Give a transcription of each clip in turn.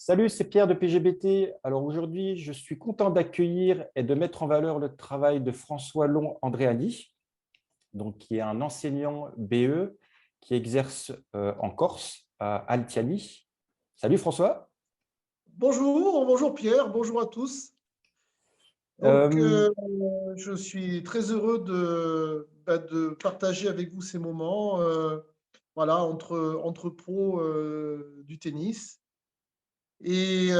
Salut, c'est Pierre de PGBT. Alors aujourd'hui, je suis content d'accueillir et de mettre en valeur le travail de François Long-Andréani, donc qui est un enseignant BE qui exerce en Corse, à Altiani. Salut François. Bonjour, bonjour Pierre, bonjour à tous. Donc, Euh, je suis très heureux de partager avec vous ces moments voilà, entre pros du tennis. Et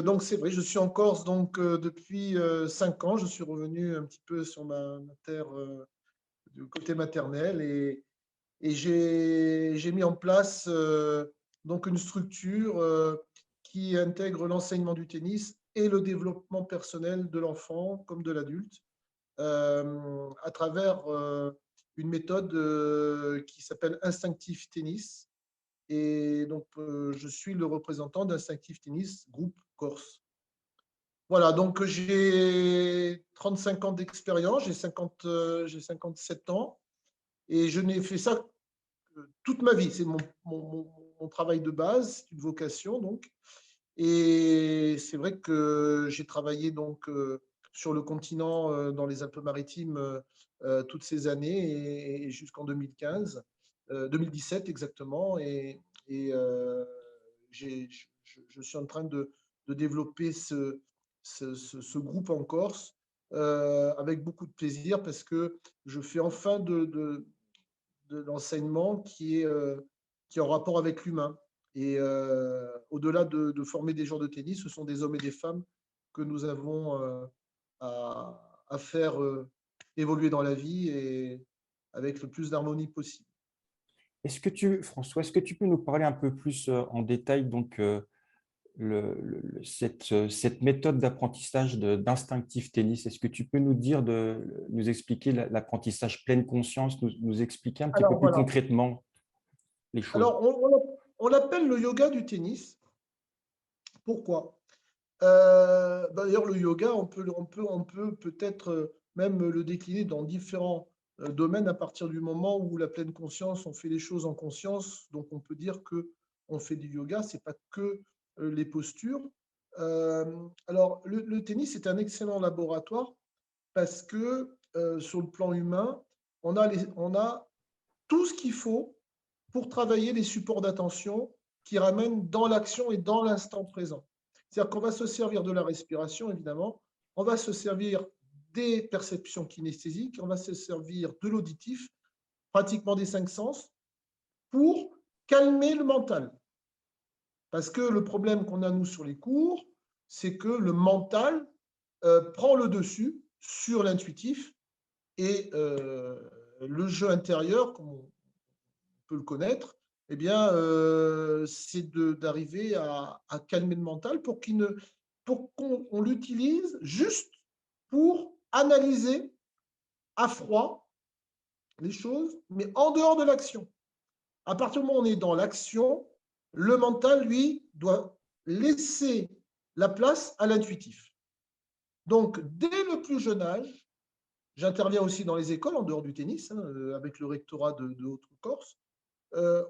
donc, c'est vrai, je suis en Corse depuis 5 ans. Je suis revenu un petit peu sur ma terre du côté maternel et j'ai mis en place donc une structure qui intègre l'enseignement du tennis et le développement personnel de l'enfant comme de l'adulte à travers une méthode qui s'appelle Instinctif Tennis. Et donc, je suis le représentant d'Instinctif Tennis Groupe Corse. Voilà, donc j'ai 35 ans d'expérience, j'ai 57 ans et je n'ai fait ça toute ma vie. C'est mon travail de base, c'est une vocation donc. Et c'est vrai que j'ai travaillé donc sur le continent, dans les Alpes-Maritimes, toutes ces années et jusqu'en 2015, 2017 exactement. Et je suis en train de développer ce groupe en Corse avec beaucoup de plaisir parce que je fais enfin de l'enseignement qui est en rapport avec l'humain. Et au-delà de former des joueurs de tennis, ce sont des hommes et des femmes que nous avons à faire évoluer dans la vie et avec le plus d'harmonie possible. François, est-ce que tu peux nous parler un peu plus en détail cette méthode d'apprentissage d'instinctif tennis? Est-ce que tu peux nous expliquer l'apprentissage pleine conscience, nous expliquer un petit peu Alors plus voilà. concrètement les choses? Alors on l'appelle le yoga du tennis. Pourquoi? D'ailleurs, le yoga, on peut peut-être même le décliner dans différents domaines à partir du moment où la pleine conscience, on fait les choses en conscience. Donc, on peut dire que on fait du yoga, c'est pas que les postures. Alors, le tennis est un excellent laboratoire parce que sur le plan humain, on a tout ce qu'il faut pour travailler les supports d'attention qui ramènent dans l'action et dans l'instant présent. C'est-à-dire qu'on va se servir de la respiration, évidemment, on va se servir des perceptions kinesthésiques, on va se servir de l'auditif, pratiquement des 5 sens, pour calmer le mental. Parce que le problème qu'on a, nous, sur les cours, c'est que le mental prend le dessus sur l'intuitif et le jeu intérieur, comme on peut le connaître, eh bien, c'est d'arriver à calmer le mental pour qu'on l'utilise juste pour analyser à froid les choses, mais en dehors de l'action. À partir du moment où on est dans l'action, le mental, lui, doit laisser la place à l'intuitif. Donc, dès le plus jeune âge, j'interviens aussi dans les écoles, en dehors du tennis, avec le rectorat de Haute-Corse,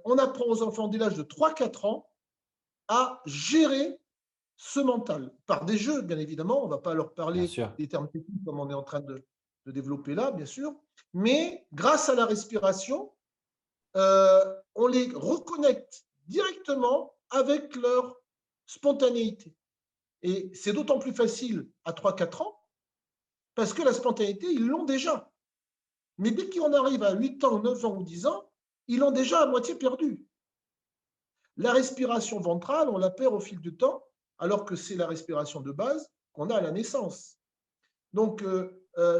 on apprend aux enfants dès l'âge de 3-4 ans à gérer ce mental par des jeux, bien évidemment. On ne va pas leur Bien parler sûr. des termes techniques comme on est en train de développer là, bien sûr, mais grâce à la respiration, on les reconnecte directement avec leur spontanéité. Et c'est d'autant plus facile à 3-4 ans parce que la spontanéité, ils l'ont déjà. Mais dès qu'on arrive à 8 ans, 9 ans ou 10 ans, ils l'ont déjà à moitié perdu. La respiration ventrale, on la perd au fil du temps, alors que c'est la respiration de base qu'on a à la naissance. Donc,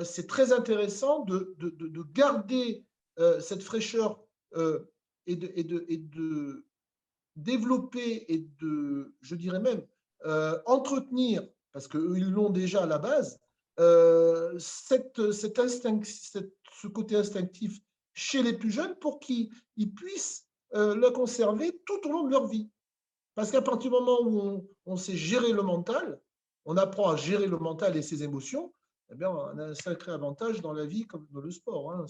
c'est très intéressant de garder cette fraîcheur et de développer et je dirais même, entretenir, parce qu'ils l'ont déjà à la base, ce côté instinctif chez les plus jeunes pour qu'ils puissent le conserver tout au long de leur vie. Parce qu'à partir du moment où on sait gérer le mental, on apprend à gérer le mental et ses émotions, eh bien, on a un sacré avantage dans la vie comme dans le sport.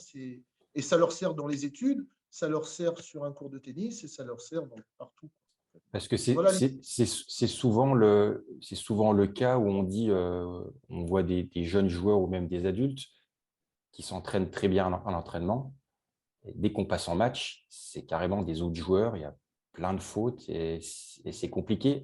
Et ça leur sert dans les études, ça leur sert sur un cours de tennis et ça leur sert partout. Parce que Voilà. c'est souvent le cas où on dit, on voit des jeunes joueurs ou même des adultes qui s'entraînent très bien en entraînement. Et dès qu'on passe en match, c'est carrément des autres joueurs. Il y a plein de fautes et c'est compliqué.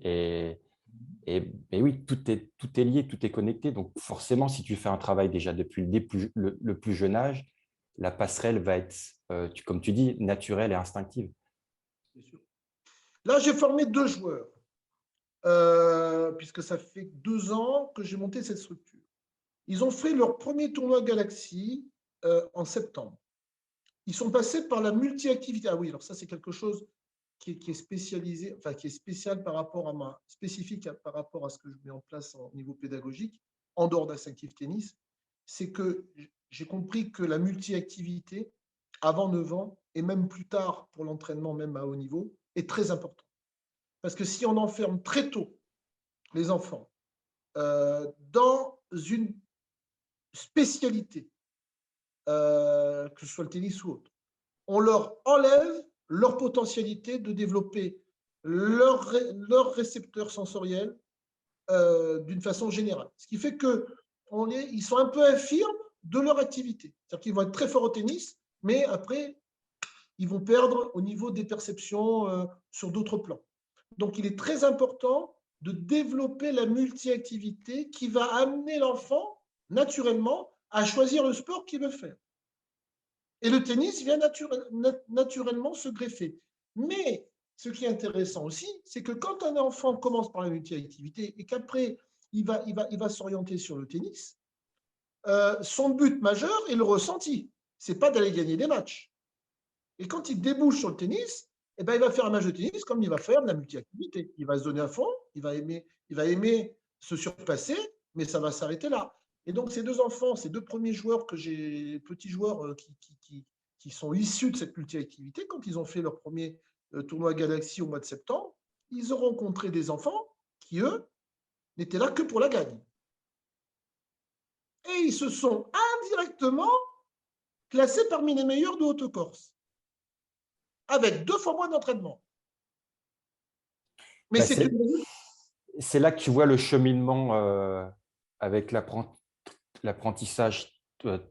Et oui, tout est lié, tout est connecté. Donc forcément, si tu fais un travail déjà depuis le plus jeune âge, la passerelle va être, comme tu dis, naturelle et instinctive. Bien sûr. Là, j'ai formé 2 joueurs, puisque ça fait 2 ans que j'ai monté cette structure. Ils ont fait leur premier tournoi Galaxy en septembre. Ils sont passés par la multi-activité. Ah oui, alors ça, c'est quelque chose qui est spécialisé, enfin qui est spécial par rapport à spécifique par rapport à ce que je mets en place au niveau pédagogique, en dehors d'Instinctive Tennis, c'est que j'ai compris que la multi-activité, avant 9 ans, et même plus tard pour l'entraînement, même à haut niveau, est très important. Parce que si on enferme très tôt les enfants dans une spécialité, que ce soit le tennis ou autre, on leur enlève leur potentialité de développer leur récepteur sensoriel d'une façon générale. Ce qui fait qu'ils sont un peu infirmes de leur activité. C'est-à-dire qu'ils vont être très forts au tennis, mais après, ils vont perdre au niveau des perceptions sur d'autres plans. Donc, il est très important de développer la multi-activité qui va amener l'enfant, naturellement, à choisir le sport qu'il veut faire. Et le tennis vient naturellement se greffer. Mais ce qui est intéressant aussi, c'est que quand un enfant commence par la multi-activité et qu'après, il va s'orienter sur le tennis, son but majeur est le ressenti. Ce n'est pas d'aller gagner des matchs. Et quand il débouche sur le tennis, eh ben, il va faire un match de tennis comme il va faire de la multi-activité. Il va se donner à fond, il va aimer se surpasser, mais ça va s'arrêter là. Et donc, ces 2 enfants, ces 2 premiers joueurs que j'ai, petits joueurs qui sont issus de cette multi-activité, quand ils ont fait leur premier tournoi Galaxy au mois de septembre, ils ont rencontré des enfants qui, eux, n'étaient là que pour la gagne. Et ils se sont indirectement classés parmi les meilleurs de Haute-Corse, avec 2 fois moins d'entraînement. Mais Bah, c'est une c'est là que tu vois le cheminement avec l'apprentissage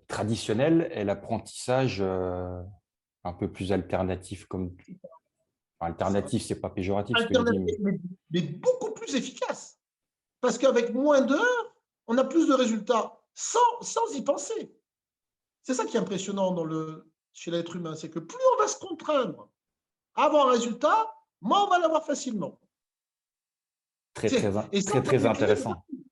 traditionnel et l'apprentissage un peu plus alternatif. Enfin, alternatif, c'est pas péjoratif ce que je dis, mais alternative, mais beaucoup plus efficace. Parce qu'avec moins d'heures, on a plus de résultats sans y penser. C'est ça qui est impressionnant chez l'être humain, c'est que plus on va se contraindre à avoir un résultat, moins on va l'avoir facilement. très, très, Et ça, très, on peut le très décliner de intéressant. partout.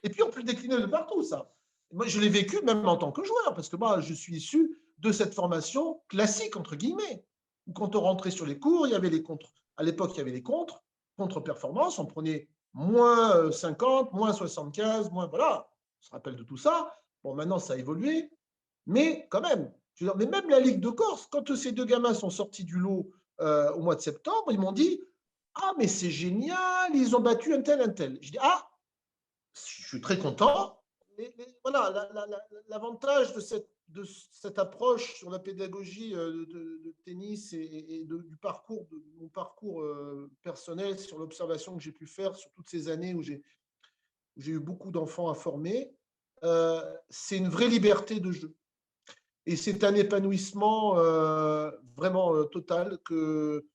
Et puis, on peut le décliner de partout, ça. Moi, je l'ai vécu même en tant que joueur, parce que moi, je suis issu de cette formation classique, entre guillemets, où quand on rentrait sur les cours, il y avait les contres. À l'époque, il y avait les contre-performances, on prenait moins 50, moins 75, moins, voilà, on se rappelle de tout ça. Bon, maintenant, ça a évolué, mais quand même, je veux dire, mais même la Ligue de Corse, quand ces 2 gamins sont sortis du lot au mois de septembre, ils m'ont dit, ah, mais c'est génial, ils ont battu un tel, un tel. Je dis, ah, je suis très content. Voilà, l'avantage de cette approche sur la pédagogie de tennis et du parcours, de mon parcours personnel sur l'observation que j'ai pu faire sur toutes ces années où j'ai eu beaucoup d'enfants à former, c'est une vraie liberté de jeu. Et c'est un épanouissement vraiment total que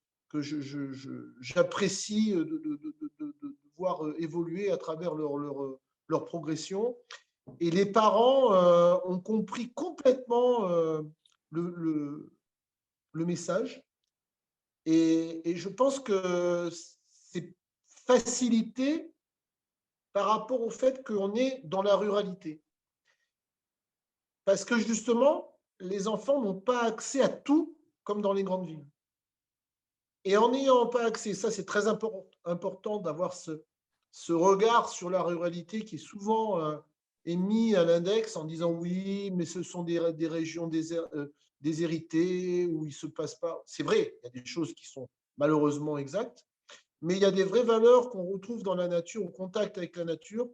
j'apprécie de voir évoluer à travers leur progression. Et les parents ont compris complètement le, le message. Et je pense que c'est facilité par rapport au fait qu'on est dans la ruralité. Parce que justement, les enfants n'ont pas accès à tout comme dans les grandes villes. Et en n'ayant pas accès, ça c'est très important d'avoir ce regard sur la ruralité qui est souvent est mis à l'index en disant oui, mais ce sont des régions déshéritées où il ne se passe pas. C'est vrai, il y a des choses qui sont malheureusement exactes, mais il y a des vraies valeurs qu'on retrouve dans la nature, au contact avec la nature,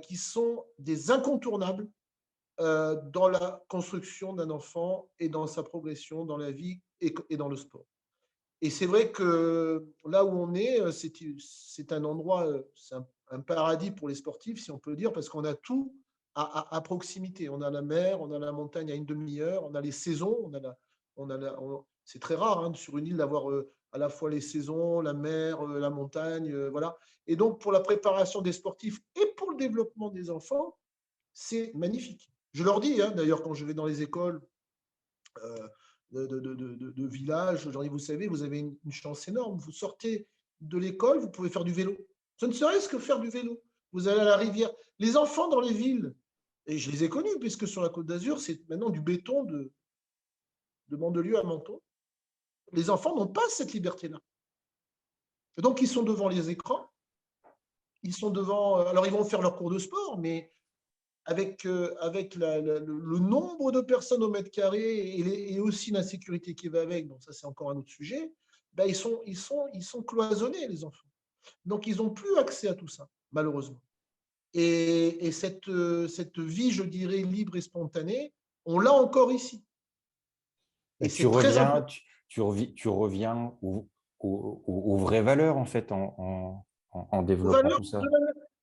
qui sont des incontournables dans la construction d'un enfant et dans sa progression dans la vie et dans le sport. Et c'est vrai que là où on est, c'est un endroit, c'est un paradis pour les sportifs, si on peut dire, parce qu'on a tout à proximité. On a la mer, on a la montagne à une demi-heure, on a les saisons, c'est très rare sur une île d'avoir à la fois les saisons, la mer, la montagne, voilà. Et donc, pour la préparation des sportifs et pour le développement des enfants, c'est magnifique. Je leur dis, d'ailleurs, quand je vais dans les écoles, euh, de villages. J'en ai, vous savez, vous avez une chance énorme. Vous sortez de l'école, vous pouvez faire du vélo. Ce ne serait-ce que faire du vélo. Vous allez à la rivière. Les enfants dans les villes, et je les ai connus, puisque sur la Côte d'Azur, c'est maintenant du béton de Mandelieu à Menton. Les enfants n'ont pas cette liberté-là. Donc, ils sont devant les écrans. Ils sont devant. Alors, ils vont faire leur cours de sport, mais avec le nombre de personnes au mètre carré et aussi l'insécurité qui va avec, donc ça c'est encore un autre sujet, ben ils sont cloisonnés, les enfants. Donc ils n'ont plus accès à tout ça, malheureusement. Et cette vie, je dirais, libre et spontanée, on l'a encore ici. Et Tu c'est très reviens, important. tu reviens aux vraies valeurs, en fait, en développant tout ça.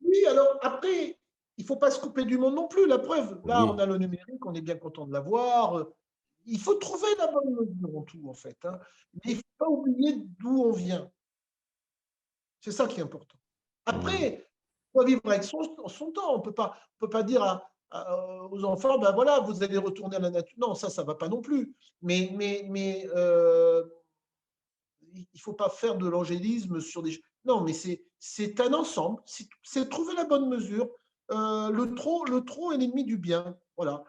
Oui, alors après, il ne faut pas se couper du monde non plus. La preuve, là, on Oui, a le numérique, on est bien content de l'avoir. Il faut trouver la bonne mesure en tout, en fait. Mais il ne faut pas oublier d'où on vient. C'est ça qui est important. mm. Après, on doit vivre avec son temps. On peut pas dire aux enfants, ben voilà, vous allez retourner à la nature. Non, ça ne va pas non plus. Mais il ne faut pas faire de l'angélisme sur des choses. Non, mais c'est un ensemble. C'est trouver la bonne mesure. Le trop est l'ennemi du bien. Voilà.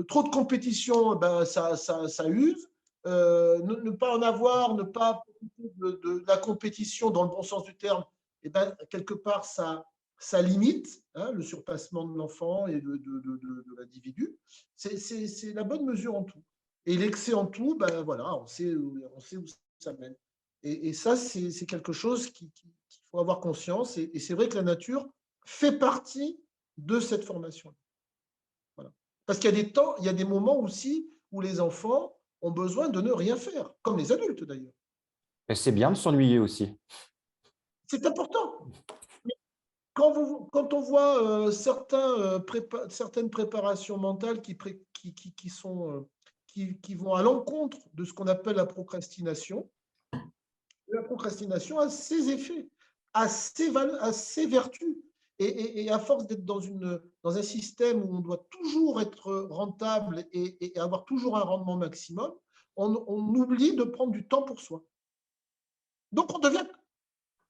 Trop de compétition, ben, ça use. Ne pas en avoir, ne pas profiter de la compétition dans le bon sens du terme, et ben, quelque part, ça limite le surpassement de l'enfant et de l'individu. C'est la bonne mesure en tout. Et l'excès en tout, ben voilà, on sait où ça mène. Et ça, c'est quelque chose qu'il faut avoir conscience. Et c'est vrai que la nature fait partie de cette formation. Voilà. Parce qu'il y a des temps, il y a des moments aussi où les enfants ont besoin de ne rien faire, comme les adultes d'ailleurs. Et c'est bien de s'ennuyer aussi. C'est important. Quand on voit certaines préparations mentales qui vont à l'encontre de ce qu'on appelle la procrastination a ses effets, a ses vertus. Et à force d'être dans un système où on doit toujours être rentable et avoir toujours un rendement maximum, on oublie de prendre du temps pour soi. Donc, on devient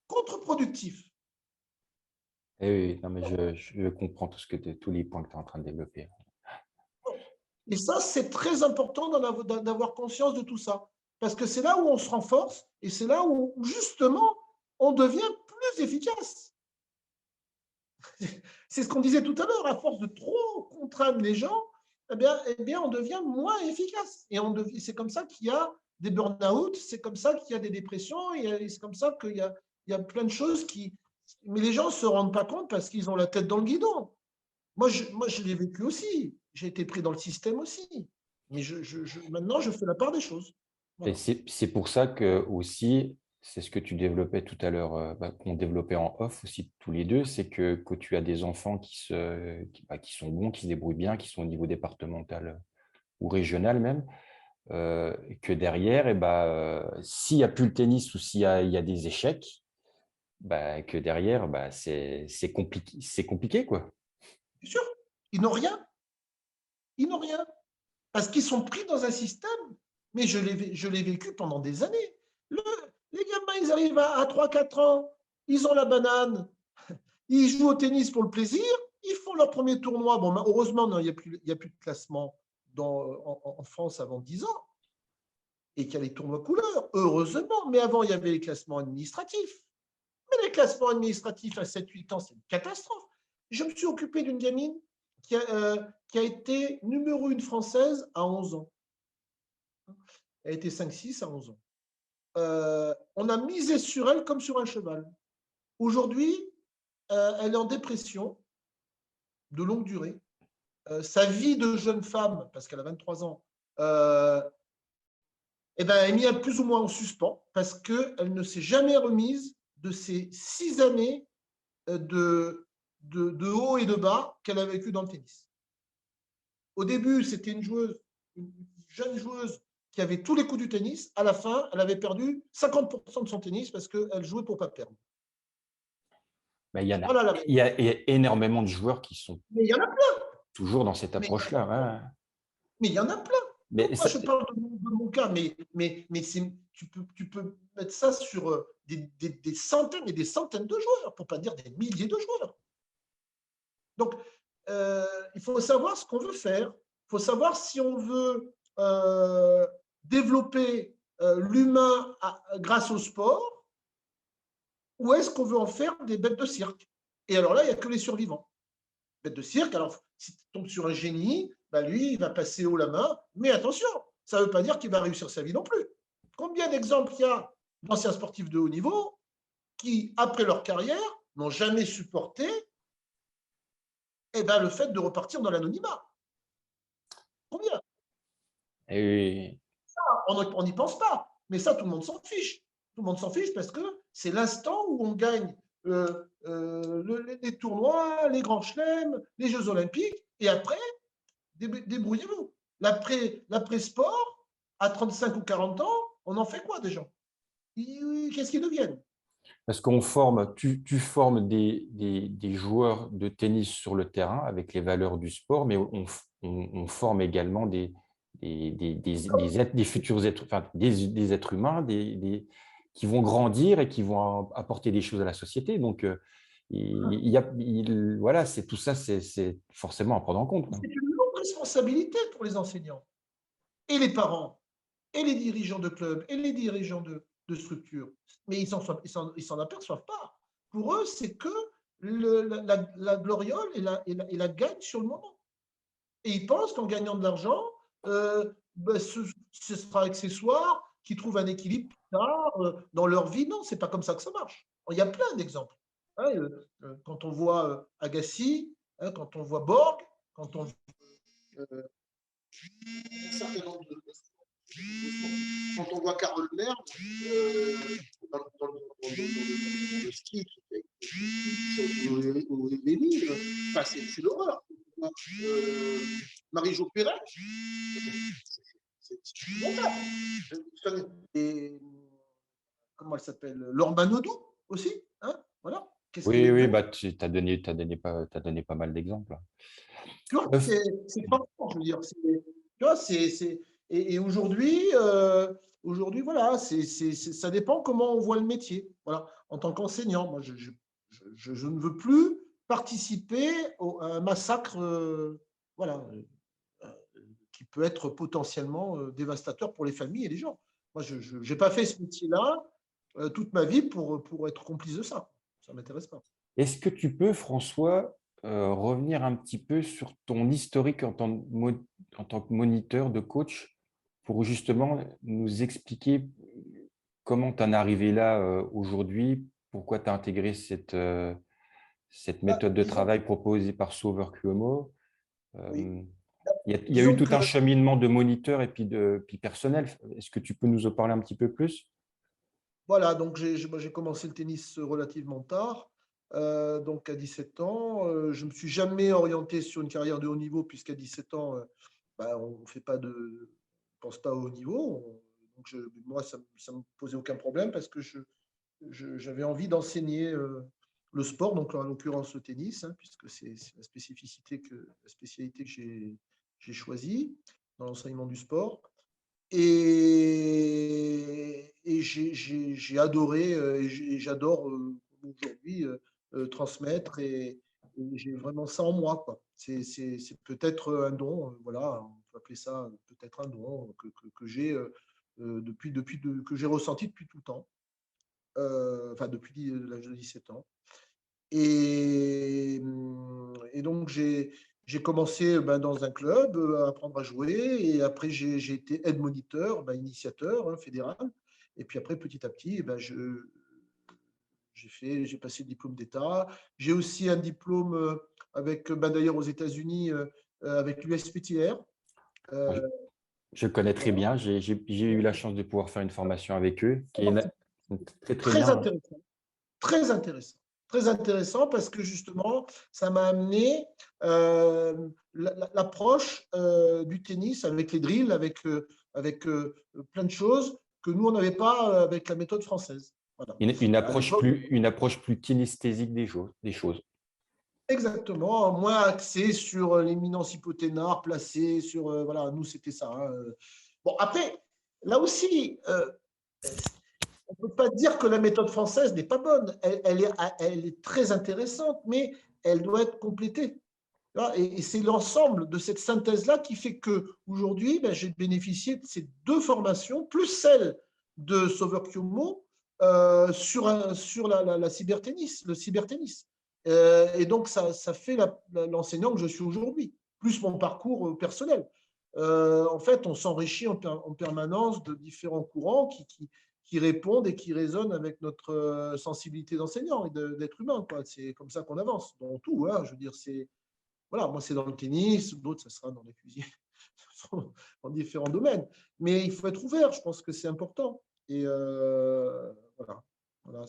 contre-productif. Et oui, non, mais je comprends tous les points que tu es en train de développer. Et ça, c'est très important d'avoir conscience de tout ça. Parce que c'est là où on se renforce et c'est là où, justement, on devient plus efficace. C'est ce qu'on disait tout à l'heure, à force de trop contraindre les gens, eh bien on devient moins efficace. Et c'est comme ça qu'il y a des burn-out, c'est comme ça qu'il y a des dépressions, et c'est comme ça qu'il y a plein de choses qui… Mais les gens ne se rendent pas compte parce qu'ils ont la tête dans le guidon. Je l'ai vécu aussi. J'ai été pris dans le système aussi. Mais maintenant, je fais la part des choses. Et Voilà. c'est pour ça que aussi, c'est ce que tu développais tout à l'heure, qu'on développait en off aussi tous les deux, c'est que tu as des enfants qui sont bons, qui se débrouillent bien, qui sont au niveau départemental ou régional même, que derrière, s'il n'y a plus le tennis ou il y a des échecs, que derrière, c'est compliqué, quoi. Bien sûr, ils n'ont rien. Ils n'ont rien. Parce qu'ils sont pris dans un système, mais je l'ai vécu pendant des années. Les gamins, ils arrivent à 3-4 ans, ils ont la banane, ils jouent au tennis pour le plaisir, ils font leur premier tournoi. Bon, heureusement, non, il n'y a plus de classement en France avant 10 ans, et qu'il y a les tournois couleurs, heureusement. Mais avant, il y avait les classements administratifs. Mais les classements administratifs à 7-8 ans, c'est une catastrophe. Je me suis occupé d'une gamine qui a été numéro 1 française à 11 ans. Elle était 5-6 à 11 ans. On a misé sur elle comme sur un cheval. Aujourd'hui, elle est en dépression de longue durée. Sa vie de jeune femme, parce qu'elle a 23 ans, eh ben, elle est mise plus ou moins en suspens parce qu'elle ne s'est jamais remise de ces 6 années de haut et de bas qu'elle a vécu dans le tennis. Au début, c'était une jeune joueuse qui avait tous les coups du tennis. À la fin, elle avait perdu 50% de son tennis parce qu'elle jouait pour ne pas perdre. Ben, il y en a, Voilà, il y a énormément de joueurs qui sont mais il y en a plein. toujours dans cette Mais approche-là. Ouais. il y en a plein. Mais Moi, je parle de mon cas, mais tu peux mettre ça sur des centaines et des centaines de joueurs, pour ne pas dire des milliers de joueurs. Donc, il faut savoir ce qu'on veut faire. Il faut savoir si on veut développer l'humain grâce au sport ou est-ce qu'on veut en faire des bêtes de cirque. Et alors là, il n'y a que les survivants. Bêtes de cirque, alors si tu tombes sur un génie, bah lui, il va passer haut la main, mais attention, ça ne veut pas dire qu'il va réussir sa vie non plus. Combien d'exemples il y a d'anciens sportifs de haut niveau qui, après leur carrière, n'ont jamais supporté le fait de repartir dans l'anonymat? Combien? et On n'y pense pas, mais ça, tout le monde s'en fiche. Tout le monde s'en fiche parce que c'est l'instant où on gagne les tournois, les grands chelems, les Jeux Olympiques, et après, débrouillez-vous. L'après-sport, à 35 ou 40 ans, on en fait quoi des gens? Qu'est-ce qu'ils deviennent? parce qu'on forme, tu formes des joueurs de tennis sur le terrain avec les valeurs du sport, mais on forme également des futurs êtres, enfin, des êtres humains qui vont grandir et qui vont apporter des choses à la société. Donc, voilà, c'est tout ça, c'est forcément à prendre en compte. C'est une lourde responsabilité pour les enseignants et les parents et les dirigeants de clubs et les dirigeants de structures. Mais ils s'en aperçoivent pas. Pour eux, c'est que la gloriole et la gagne sur le moment. Et ils pensent qu'en gagnant de l'argent, ce sera accessoire, qu'ils trouvent un équilibre plus tard dans leur vie. Non, c'est pas comme ça que ça marche. Il y a plein d'exemples. Hein, quand on voit Agassi, hein, quand on voit Borg, quand on voit un certain nombre de quand on voit Carole Merle dans le ski, ou les livres, enfin, c'est l'horreur. Marie-Jo Perret, c'est épouvantable. Et comment elle s'appelle? Laure Manodou aussi, hein, voilà. Qu'est-ce qu'elle Oui, est oui, devenue? bah, tu as donné pas mal d'exemples. Tu vois, c'est pas fort, je veux dire. Tu vois, et aujourd'hui, voilà, ça dépend comment on voit le métier. Voilà. En tant qu'enseignant, moi, je ne veux plus participer à un massacre, voilà, euh, qui peut être potentiellement dévastateur pour les familles et les gens. Moi, je n'ai pas fait ce métier-là toute ma vie pour être complice de ça. Ça ne m'intéresse pas. Est-ce que tu peux, François, revenir un petit peu sur ton historique en tant que moniteur, de coach, pour justement nous expliquer comment tu en es arrivé là aujourd'hui, pourquoi tu as intégré cette Bah, méthode de travail proposée par Sauveur Cuomo. oui. Il y a eu Disons tout que un cheminement de moniteur et puis personnel. Est-ce que tu peux nous en parler un petit peu plus? voilà, donc j'ai commencé le tennis relativement tard, donc à 17 ans. Je ne me suis jamais orienté sur une carrière de haut niveau, puisqu'à 17 ans, on ne fait pas pense pas au haut niveau. Donc moi, ça ne me posait aucun problème parce que j'avais envie d'enseigner le sport, donc en l'occurrence le tennis, hein, puisque c'est la spécialité que j'ai choisie dans l'enseignement du sport. Et j'ai adoré et j'adore aujourd'hui transmettre et j'ai vraiment ça en moi, quoi. C'est peut-être un don, voilà, on peut appeler ça peut-être un don que j'ai que j'ai ressenti depuis tout le temps, enfin depuis l'âge de 17 ans. Et donc, j'ai commencé dans un club à apprendre à jouer. Et après, j'ai été aide moniteur, initiateur hein, fédéral. Et puis après, petit à petit, j'ai passé le diplôme d'État. J'ai aussi un diplôme avec, d'ailleurs aux États-Unis, avec l'USPTR. Oui. Je connais très Voilà. bien. J'ai eu la chance de pouvoir faire une formation avec eux, qui est très, très Très bien. Ouais. intéressant. Très intéressant. Très intéressant parce que justement, ça m'a amené l'approche du tennis avec les drills, avec plein de choses que nous, on n'avait pas avec la méthode française. Voilà. À l'époque, Une approche plus kinesthésique des choses, des choses. exactement, moins axé sur l'éminence hypothénaire placée sur. Voilà, nous, c'était ça. Hein. Bon, après, là aussi, on ne peut pas dire que la méthode française n'est pas bonne. Elle est très intéressante, mais elle doit être complétée. Et c'est l'ensemble de cette synthèse-là qui fait qu'aujourd'hui, ben, j'ai bénéficié de ces deux formations, plus celle de Sauveur Kyomo sur la cybertennis, le cybertennis. Et donc, ça fait l'enseignant que je suis aujourd'hui, plus mon parcours personnel. En fait, on s'enrichit en permanence de différents courants qui répondent et qui résonnent avec notre sensibilité d'enseignant et d'être humain. C'est comme ça qu'on avance dans tout. Hein. Je veux dire, c'est voilà, moi, c'est dans le tennis, d'autres, ça sera dans la cuisine, dans différents domaines. Mais il faut être ouvert, je pense que c'est important. Et voilà. Voilà